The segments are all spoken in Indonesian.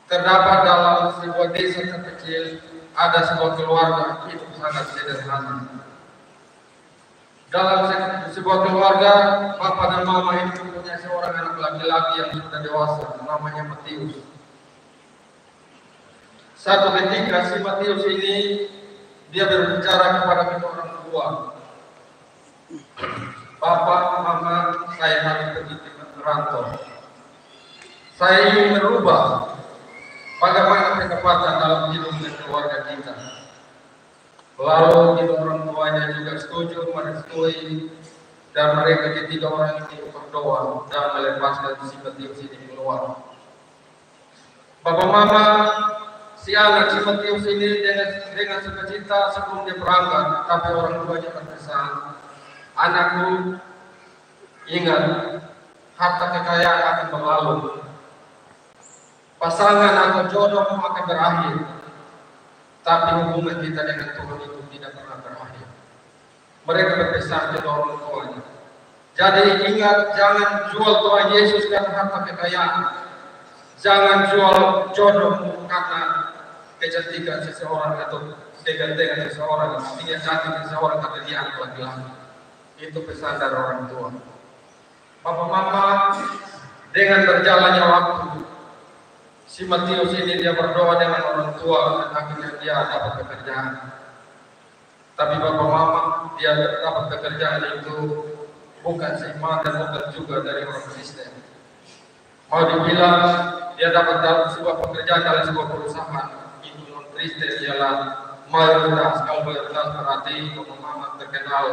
Terdapat dalam sebuah desa terkecil ada sebuah keluarga hidup sangat sederhana. Dalam sebuah keluarga, bapak dan mama itu mempunyai seorang anak laki-laki yang sudah dewasa, namanya Matius. Satu ketika si Matius ini dia berbicara kepada kedua orang tua, "Bapak, mama, saya harus pergi ke merantau. Saya ingin merubah bagaimana pendapatan dalam hidup dan keluarga kita." Lalu kedua orang tuanya juga setuju, merestui, dan mereka ketiga orang ini berdoa dan melepaskan si Matius ini keluar. Bapak mama si anak si Matius ini dengan sukacita sebelum dia berangkat, tapi orang tuanya berpesan, "Anakku, ingat, harta kekayaan akan berlalu. Pasangan atau jodohmu akan berakhir. Tapi hubungan kita dengan Tuhan itu tidak pernah berakhir." Mereka berpesan ke orang tuanya. Jadi ingat, jangan jual Tuhan Yesus karena harta kekayaan. Jangan jual jodohmu karena kecantikan seseorang atau dengan seseorang. Artinya cantik seseorang karena dia anak laki-laki. Itu pesan dari orang tua. Bapak mama dengan berjalannya waktu, si Matius ini dia berdoa dengan orang tua dan akhirnya dia dapat pekerjaan. Tapi bapak mama dia dapat pekerjaan itu bukan seiman dan bukan juga dari orang Kristen. Mau dibilang dia dapat sebuah pekerjaan dalam sebuah perusahaan itu non Kristen ialah mayoritas. Kalau mayoritas berarti bapak mama terkenal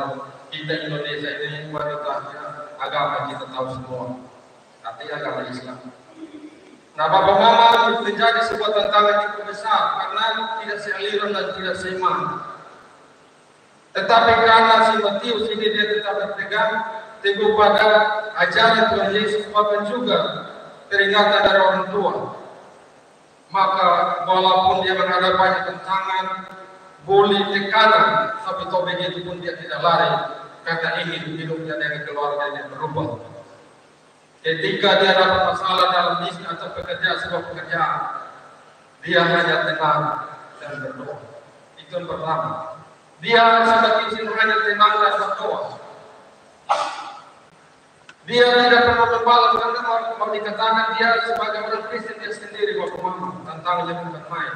kita Indonesia ini mayoritasnya agama kita tahu semua, artinya agama Islam. Nah, bapak mama menjadi sebuah tantangan yang besar karena tidak sealiran dan tidak seiman. Tetapi karena si Matius ini dia tetap berpegang teguh pada ajaran Tuhan Yesus, bahkan juga peringatan dari orang tua. Maka walaupun dia menghadapi banyak tantangan, bully, tekanan, tapi toh begitu pun dia tidak lari karena ingin hidupnya dengan keluarganya berubah. Ketika dia dapat masalah dalam bisnis atau sebuah pekerjaan, dia hanya tenang dan berdoa. Itu yang pertama. Dia sebagai hanya tenang dan berdoa. Dia tidak pernah membalas karena mau dikatakan dia sebagai orang Kristen dia sendiri bapak mama, tantangannya bukan main.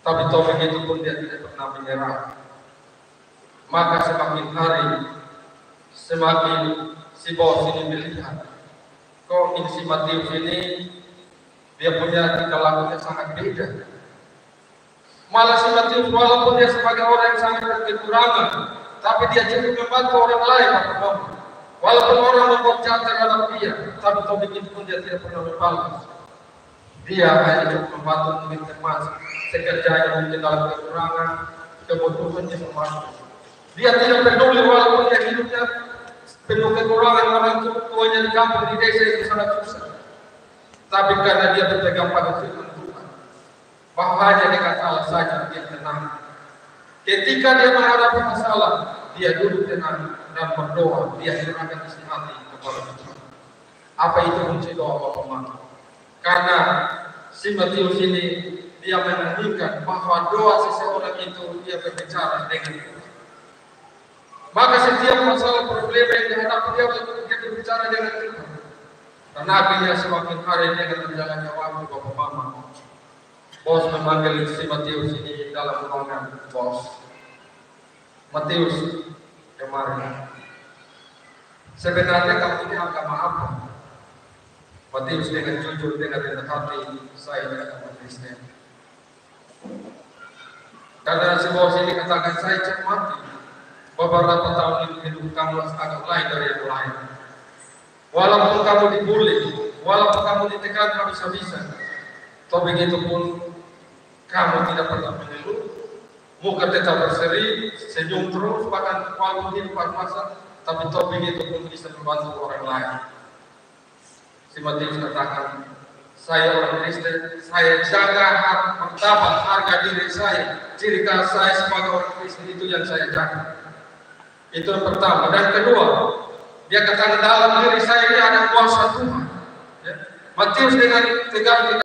Tapi toh begitu pun dia tidak pernah menyerah. Maka semakin hari, semakin si bos ini melihat, kok ini si Matius ini dia punya tingkah lakunya sangat beda. Malah si Matius walaupun dia sebagai orang yang sangat berkekurangan, tapi dia cukup membantu orang lain, bapak. Walaupun orang membuat jahat terhadap dia, tapi toh begitu pun dia tidak pernah membalas. Dia hanya cukup membantu mungkin teman sekerjanya mungkin dalam kekurangan, kebutuhan dia membantu. Dia tidak peduli walaupun dia hidupnya penuh kekurangan, orang tuanya di kampung di desa itu sangat susah. Tapi karena dia berpegang pada firman Tuhan, bahwanya dengan Allah saja dia tenang. Ketika dia menghadapi masalah, dia duduk tenang dan berdoa. Dia serahkan isi hati kepada Tuhan. Apa itu kunci doa bapak mama? Karena si Matius ini dia menanyakan bahwa doa seseorang itu dia berbicara dengan Tuhan. Maka setiap masalah problem yang dihadapi dia berbicara dengan Tuhan. Karena akhirnya semakin hari dengan berjalannya waktu bapak mama, bos memanggil si Matius ini dalam ruangan. Bos, Matius, kemarin sebenarnya kamu ini agama apa? Matius dengan jujur dengan rendah hati, saya agama Kristen. Karena si bos ini katakan saya cermati beberapa tahun hidup kamu agak lain dari yang lain. Walaupun kamu dibully, walaupun kamu ditekan habis-habisan, toh begitu pun kamu tidak pernah mengeluh, muka tetap berseri, senyum terus, bahkan walaupun hidup masa, tapi toh begitu pun bisa membantu orang lain. Si Matius katakan, saya orang Kristen, saya jaga martabat harga diri saya, ciri khas saya sebagai orang Kristen itu yang saya jaga. Itu yang pertama. Dan kedua, dia katakan dalam diri saya ini ada kuasa Tuhan. Ya. Matius dengan tegar